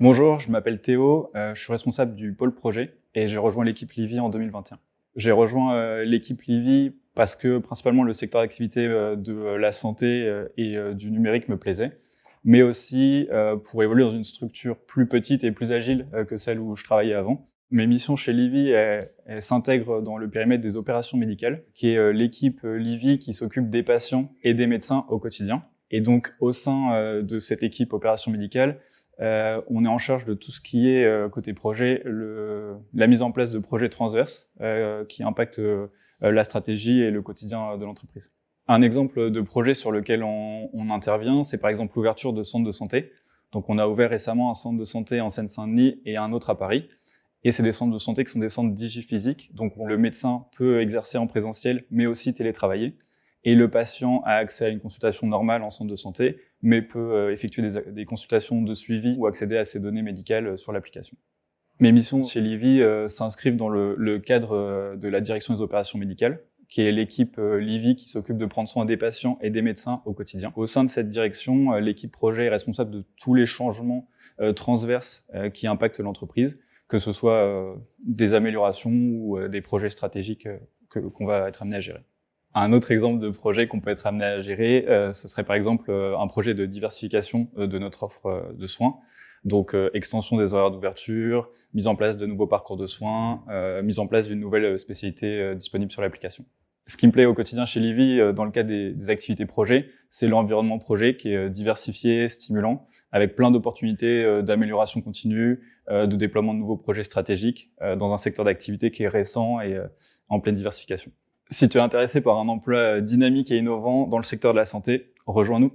Bonjour, je m'appelle Théo, je suis responsable du pôle projet et j'ai rejoint l'équipe Livy en 2021. J'ai rejoint l'équipe Livy parce que principalement le secteur d'activité de la santé et du numérique me plaisait, mais aussi pour évoluer dans une structure plus petite et plus agile que celle où je travaillais avant. Mes missions chez Livy, elles s'intègrent dans le périmètre des opérations médicales, qui est l'équipe Livy qui s'occupe des patients et des médecins au quotidien. Et donc au sein de cette équipe opérations médicales, on est en charge de tout ce qui est côté projet, la mise en place de projets transverses qui impactent la stratégie et le quotidien de l'entreprise. Un exemple de projet sur lequel on intervient, c'est par exemple l'ouverture de centres de santé. Donc on a ouvert récemment un centre de santé en Seine-Saint-Denis et un autre à Paris. Et c'est des centres de santé qui sont des centres digiphysiques. Donc le médecin peut exercer en présentiel, mais aussi télétravailler. Et le patient a accès à une consultation normale en centre de santé, mais peut effectuer des consultations de suivi ou accéder à ses données médicales sur l'application. Mes missions chez Livy s'inscrivent dans le cadre de la direction des opérations médicales, qui est l'équipe Livy qui s'occupe de prendre soin des patients et des médecins au quotidien. Au sein de cette direction, l'équipe projet est responsable de tous les changements transverses qui impactent l'entreprise, que ce soit des améliorations ou des projets stratégiques qu'on va être amené à gérer. Un autre exemple de projet qu'on peut être amené à gérer, ce serait par exemple un projet de diversification de notre offre de soins. Donc extension des horaires d'ouverture, mise en place de nouveaux parcours de soins, mise en place d'une nouvelle spécialité disponible sur l'application. Ce qui me plaît au quotidien chez Livy, dans le cadre des activités projet, c'est l'environnement projet qui est diversifié, stimulant, avec plein d'opportunités d'amélioration continue, de déploiement de nouveaux projets stratégiques dans un secteur d'activité qui est récent et en pleine diversification. Si tu es intéressé par un emploi dynamique et innovant dans le secteur de la santé, rejoins-nous.